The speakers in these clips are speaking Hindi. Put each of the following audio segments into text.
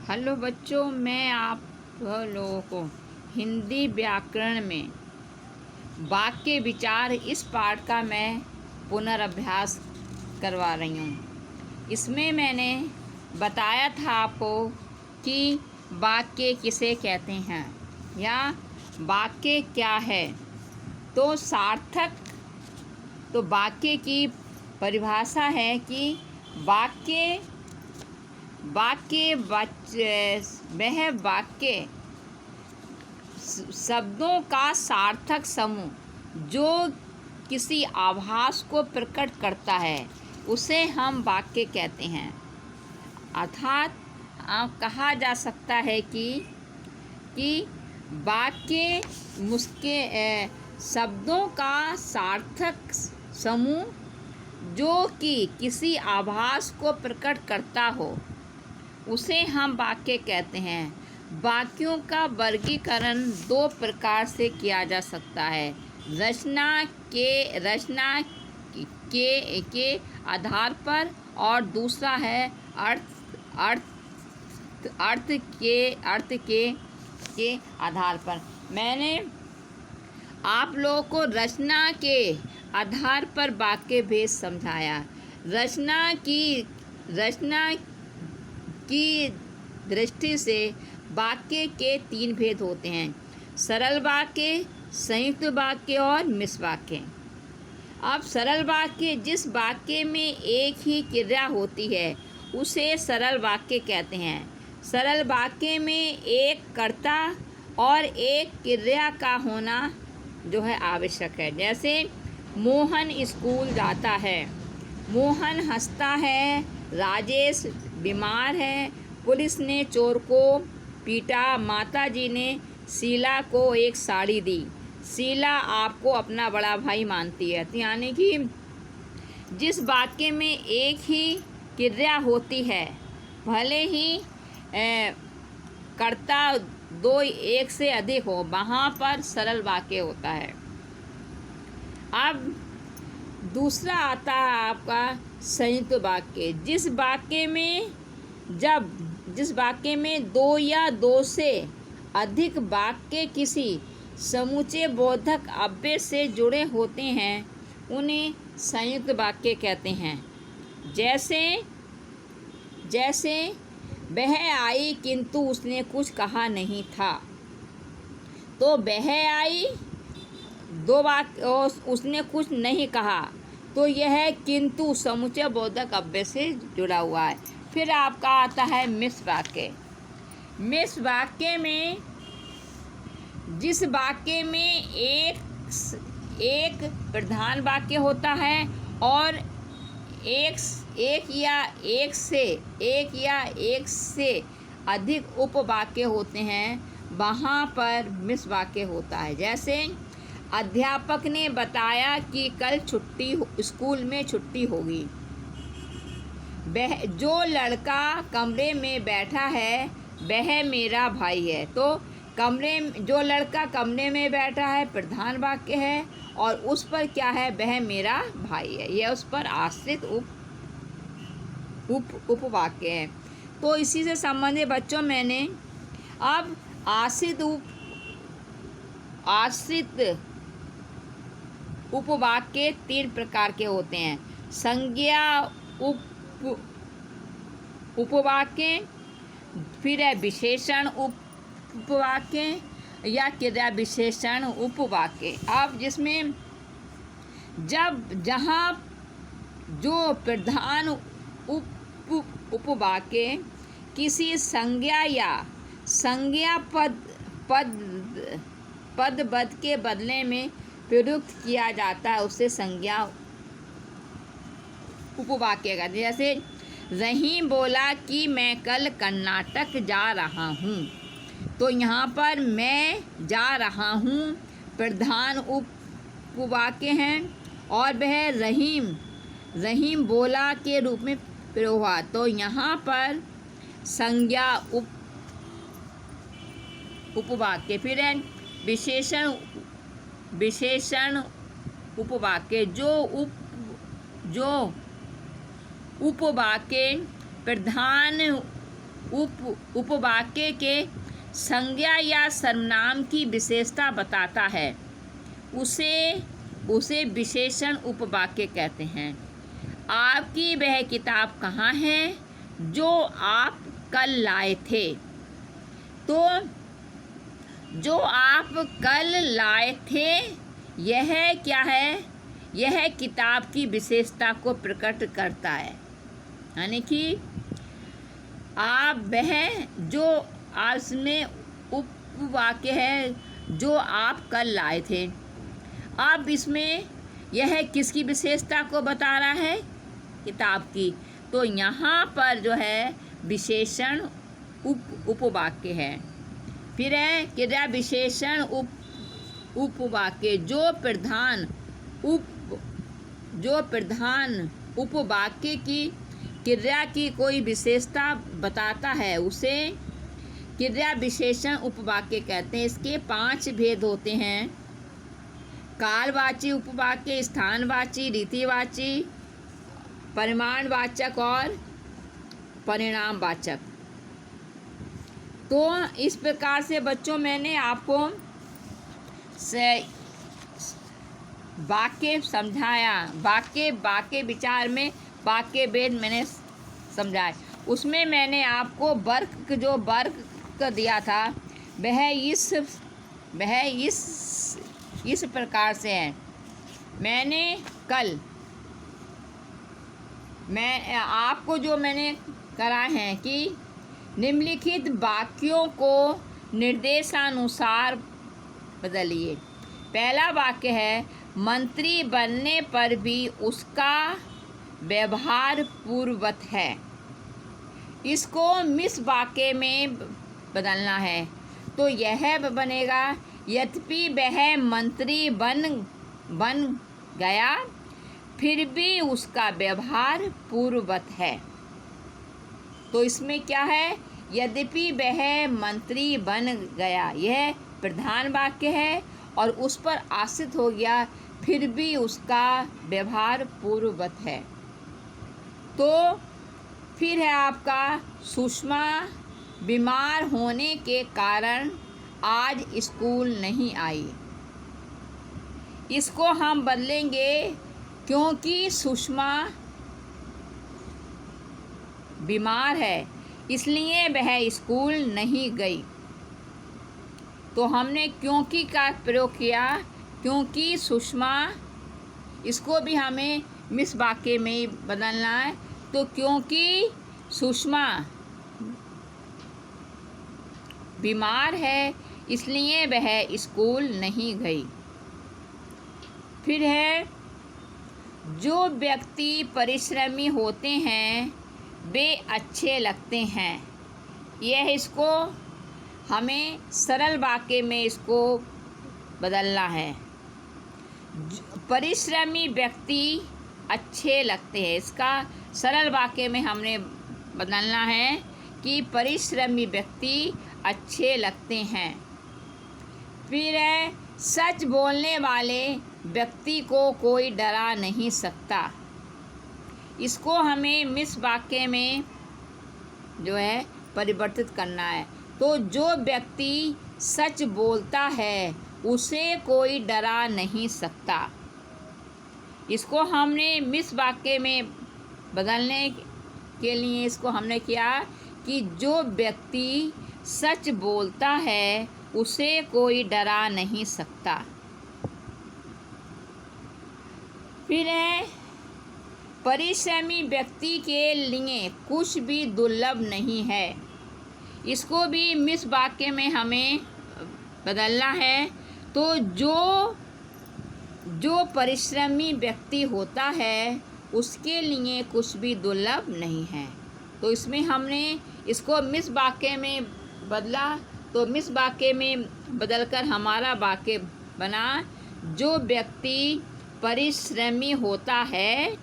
हेलो बच्चों, मैं आप लोगों को हिंदी व्याकरण में वाक्य विचार इस पाठ का मैं पुनर्अभ्यास करवा रही हूँ। इसमें मैंने बताया था आपको कि वाक्य किसे कहते हैं या वाक्य क्या है। तो सार्थक तो वाक्य की परिभाषा है कि वाक्य वह वाक्य शब्दों का सार्थक समूह जो किसी आभास को प्रकट करता है, उसे हम वाक्य कहते हैं। अर्थात कहा जा सकता है कि वाक्य शब्दों का सार्थक समूह जो कि किसी आभास को प्रकट करता हो, उसे हम वाक्य कहते हैं। वाक्यों का वर्गीकरण दो प्रकार से किया जा सकता है, रचना के आधार पर, और दूसरा है अर्थ के आधार पर। मैंने आप लोगों को रचना के आधार पर वाक्य भेद समझाया। रचना की दृष्टि से वाक्य के तीन भेद होते हैं, सरल वाक्य, संयुक्त वाक्य और मिश्र वाक्य। अब सरल वाक्य, जिस वाक्य में एक ही क्रिया होती है, उसे सरल वाक्य कहते हैं। सरल वाक्य में एक कर्ता और एक क्रिया का होना जो है आवश्यक है। जैसे मोहन स्कूल जाता है, मोहन हंसता है, राजेश बीमार है, पुलिस ने चोर को पीटा, माताजी ने शीला को एक साड़ी दी, शीला आपको अपना बड़ा भाई मानती है। तो यानी कि जिस वाक्य में एक ही क्रिया होती है, भले ही कर्ता दो एक से अधिक हो, वहाँ पर सरल वाक्य होता है। अब दूसरा आता है आपका संयुक्त वाक्य, जिस वाक्य में दो या दो से अधिक वाक्य किसी समूचे बोधक अव्यय से जुड़े होते हैं, उन्हें संयुक्त वाक्य कहते हैं। जैसे वह आई किंतु उसने कुछ कहा नहीं था, तो वह आई दो वाक्य, उसने कुछ नहीं कहा, तो यह किंतु समुच्चय बोधक अव्यय से जुड़ा हुआ है। फिर आपका आता है मिश्र वाक्य। मिश्र वाक्य में जिस वाक्य में एक प्रधान वाक्य होता है और एक या एक से अधिक उपवाक्य होते हैं, वहाँ पर मिश्र वाक्य होता है। जैसे अध्यापक ने बताया कि कल स्कूल में छुट्टी होगी। जो लड़का कमरे में बैठा है वह मेरा भाई है। तो जो लड़का कमरे में बैठा है प्रधान वाक्य है, और उस पर क्या है, वह मेरा भाई है, यह उस पर आश्रित उपवाक्य है। तो इसी से संबंधित बच्चों मैंने अब आश्रित उपवाक्य तीन प्रकार के होते हैं, संज्ञा उपवाक्य, फिर है विशेषण उपवाक्य या क्रिया विशेषण उपवाक्य। अब जिसमें जहाँ जो प्रधान उपवाक्य किसी संज्ञा या संज्ञा पद के बदले में प्रयुक्त किया जाता है, उसे संज्ञा उपवाक्य का। जैसे रहीम बोला कि मैं कल कर्नाटक जा रहा हूँ, तो यहाँ पर मैं जा रहा हूँ प्रधान उपवाक्य है, और वह रहीम बोला के रूप में प्रयोग हुआ, तो यहाँ पर संज्ञा उपवाक्य। फिर है विशेषण उपवाक्य, जो उपवाक्य प्रधान उपवाक्य के संज्ञा या सर्वनाम की विशेषता बताता है उसे विशेषण उपवाक्य कहते हैं। आपकी वह किताब कहाँ है जो आप कल लाए थे? तो जो आप कल लाए थे यह क्या है? यह किताब की विशेषता को प्रकट करता है। यानी कि आप वह जो आज में उपवाक्य है जो आप कल लाए थे। अब इसमें यह किसकी विशेषता को बता रहा है? किताब की। तो यहाँ पर जो है विशेषण उपवाक्य है। फिर है क्रिया विशेषण उपवाक्य जो प्रधान उपवाक्य की क्रिया की कोई विशेषता बताता है उसे क्रिया विशेषण उपवाक्य कहते हैं। इसके 5 भेद होते हैं: कालवाची उपवाक्य, स्थानवाची, रीतिवाची, परिमाणवाचक और परिणामवाचक। तो इस प्रकार से बच्चों मैंने आपको वाक्य समझाया। वाक्य विचार में वाक्य भेद मैंने समझाया। उसमें मैंने आपको वर्ग दिया था वह इस प्रकार से है। मैं आपको जो मैंने कराए हैं कि निम्नलिखित वाक्यों को निर्देशानुसार बदलिए। पहला वाक्य है मंत्री बनने पर भी उसका व्यवहार पूर्ववत है। इसको मिस वाक्य में बदलना है। तो यह बनेगा यद्यपि वह मंत्री बन गया फिर भी उसका व्यवहार पूर्ववत है। तो इसमें क्या है? यद्यपि वह मंत्री बन गया, यह प्रधान वाक्य है और उस पर आश्रित हो गया फिर भी उसका व्यवहार पूर्ववत है। तो फिर है आपका सुषमा बीमार होने के कारण आज स्कूल नहीं आई। इसको हम बदलेंगे क्योंकि सुषमा बीमार है इसलिए वह स्कूल नहीं गई। तो हमने क्योंकि का प्रयोग किया, क्योंकि सुषमा, इसको भी हमें मिस वाक्य में बदलना है। तो क्योंकि सुषमा बीमार है इसलिए वह स्कूल नहीं गई। फिर है जो व्यक्ति परिश्रमी होते हैं वे अच्छे लगते हैं। यह इसको हमें सरल वाक्य में इसको बदलना है। परिश्रमी व्यक्ति अच्छे लगते हैं, इसका सरल वाक्य में हमने बदलना है कि परिश्रमी व्यक्ति अच्छे लगते हैं। फिर है सच बोलने वाले व्यक्ति को कोई डरा नहीं सकता। इसको हमें मिस वाक्य में जो है परिवर्तित करना है। तो जो व्यक्ति सच बोलता है उसे कोई डरा नहीं सकता। इसको हमने मिस वाक्य में बदलने के लिए इसको हमने किया कि जो व्यक्ति सच बोलता है उसे कोई डरा नहीं सकता। फिर है परिश्रमी व्यक्ति के लिए कुछ भी दुर्लभ नहीं है। इसको भी मिस वाक्य में हमें बदलना है। तो जो परिश्रमी व्यक्ति होता है उसके लिए कुछ भी दुर्लभ नहीं है। तो इसमें हमने इसको मिस वाक्य में बदला। तो मिस वाक्य में बदलकर हमारा वाक्य बना जो व्यक्ति परिश्रमी होता है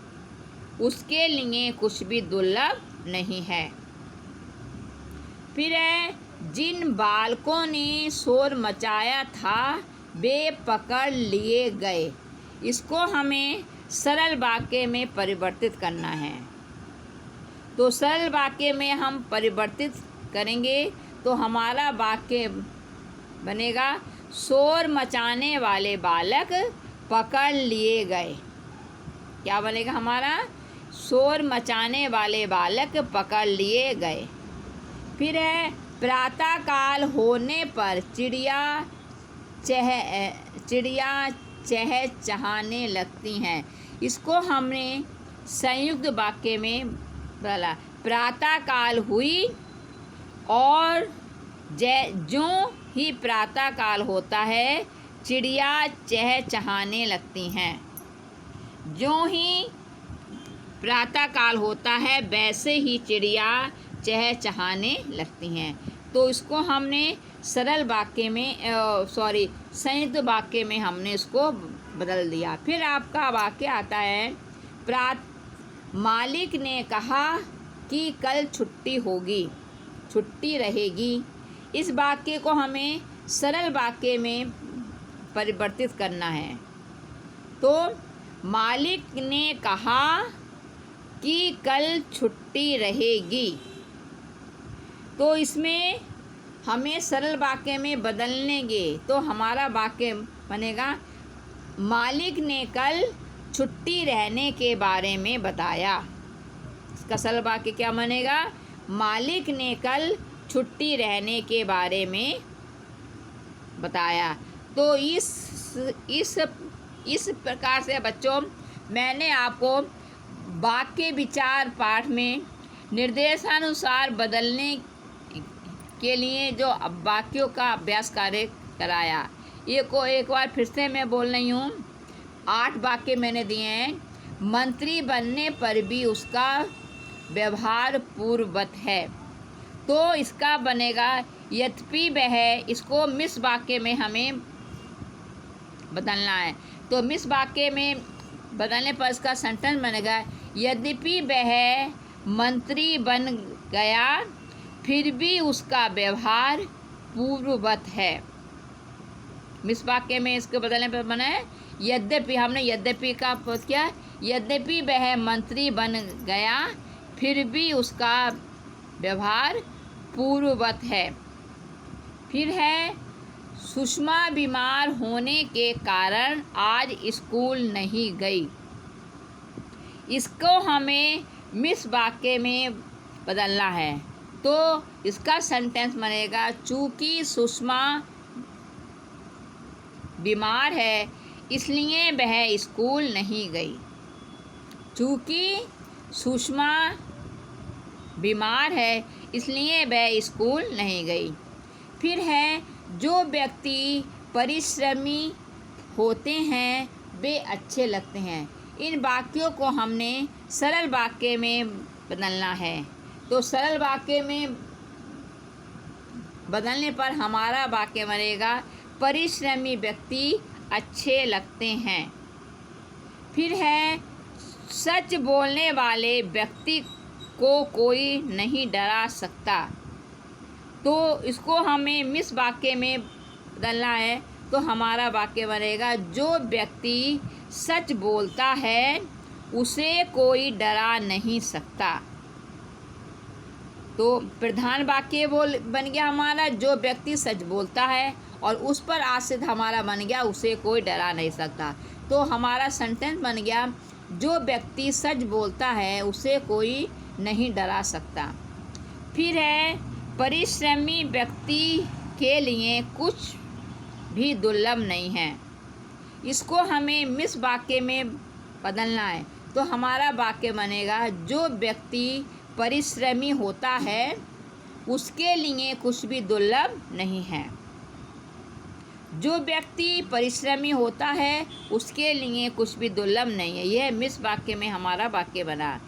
उसके लिए कुछ भी दुर्लभ नहीं है। फिर है जिन बालकों ने शोर मचाया था वे पकड़ लिए गए। इसको हमें सरल वाक्य में परिवर्तित करना है। तो सरल वाक्य में हम परिवर्तित करेंगे तो हमारा वाक्य बनेगा शोर मचाने वाले बालक पकड़ लिए गए। क्या बनेगा हमारा? शोर मचाने वाले बालक पकड़ लिए गए। फिर है प्रातःकाल होने पर चिड़िया चहचहाने लगती हैं। इसको हमने संयुक्त वाक्य में बोला। प्रातःकाल हुई और जो ही प्रातःकाल होता है चिड़िया चहचहाने लगती हैं। जो ही प्रातःकाल होता है वैसे ही चिड़िया चहचहाने लगती हैं। तो इसको हमने सरल वाक्य में संयुक्त वाक्य में हमने इसको बदल दिया। फिर आपका वाक्य आता है मालिक ने कहा कि कल छुट्टी रहेगी। इस वाक्य को हमें सरल वाक्य में परिवर्तित करना है। तो मालिक ने कहा कि कल छुट्टी रहेगी, तो इसमें हमें सरल वाक्य में बदलनेंगे तो हमारा वाक्य बनेगा मालिक ने कल छुट्टी रहने के बारे में बताया। इसका सरल वाक्य क्या बनेगा? मालिक ने कल छुट्टी रहने के बारे में बताया। तो इस प्रकार से बच्चों मैंने आपको वाक्य विचार पाठ में निर्देशानुसार बदलने के लिए जो वाक्यों का अभ्यास कार्य कराया। ये को एक बार फिर से मैं बोल रही हूँ। 8 वाक्य मैंने दिए हैं। मंत्री बनने पर भी उसका व्यवहार पूर्ववत है, तो इसका बनेगा यद्यपि वह। इसको मिस वाक्य में हमें बदलना है। तो मिस वाक्य में बदलने पर इसका सेंटेंस बनेगा यद्यपि वह मंत्री बन गया फिर भी उसका व्यवहार पूर्ववत है। मिस वाक्य में इसके बदलने पर बना है यद्यपि। हमने यद्यपि का क्या? यद्यपि वह मंत्री बन गया फिर भी उसका व्यवहार पूर्ववत है। फिर है सुषमा बीमार होने के कारण आज स्कूल नहीं गई। इसको हमें मिस वाक्य में बदलना है। तो इसका सेंटेंस बनेगा चूँकि सुषमा बीमार है इसलिए वह स्कूल नहीं गई। चूँकि सुषमा बीमार है इसलिए वह स्कूल नहीं गई। फिर है जो व्यक्ति परिश्रमी होते हैं वे अच्छे लगते हैं। इन वाक्यों को हमने सरल वाक्य में बदलना है। तो सरल वाक्य में बदलने पर हमारा वाक्य बनेगा परिश्रमी व्यक्ति अच्छे लगते हैं। फिर है सच बोलने वाले व्यक्ति को कोई नहीं डरा सकता। तो इसको हमें मिस वाक्य में बदलना है। तो हमारा वाक्य बनेगा जो व्यक्ति सच बोलता है उसे कोई डरा नहीं सकता। तो प्रधान वाक्य बन गया हमारा जो व्यक्ति सच बोलता है और उस पर आश्रित हमारा बन गया उसे कोई डरा नहीं सकता। तो हमारा सेंटेंस बन गया जो व्यक्ति सच बोलता है उसे कोई नहीं डरा सकता। फिर है परिश्रमी व्यक्ति के लिए कुछ भी दुर्लभ नहीं है। इसको हमें मिस वाक्य में बदलना है। तो हमारा वाक्य बनेगा जो व्यक्ति परिश्रमी होता है उसके लिए कुछ भी दुर्लभ नहीं है। जो व्यक्ति परिश्रमी होता है उसके लिए कुछ भी दुर्लभ नहीं है। यह मिस वाक्य में हमारा वाक्य बना।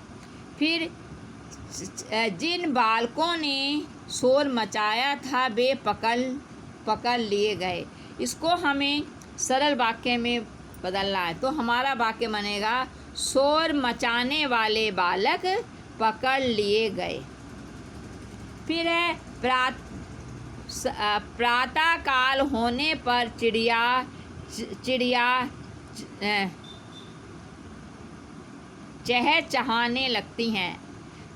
फिर जिन बालकों ने शोर मचाया था वे पकड़ लिए गए। इसको हमें सरल वाक्य में बदलना है। तो हमारा वाक्य बनेगा शोर मचाने वाले बालक पकड़ लिए गए। फिर है प्रातःकाल होने पर चिड़िया चहचहाने लगती हैं।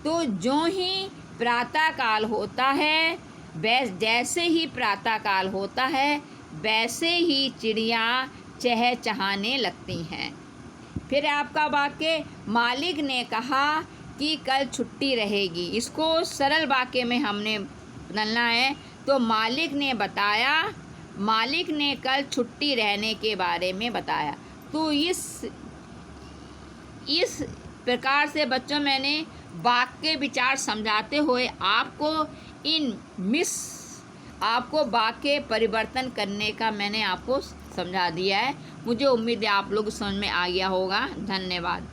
तो जो ही प्रातःकाल होता है, जैसे ही प्रातःकाल होता है वैसे ही चिड़िया चहचहाने लगती हैं। फिर आपका वाक्य, मालिक ने कहा कि कल छुट्टी रहेगी। इसको सरल वाक्य में हमने बदलना है। तो मालिक ने बताया, मालिक ने कल छुट्टी रहने के बारे में बताया। तो इस प्रकार से बच्चों मैंने वाक्य विचार समझाते हुए आपको वाक्य परिवर्तन करने का मैंने आपको समझा दिया है। मुझे उम्मीद है आप लोग समझ में आ गया होगा। धन्यवाद।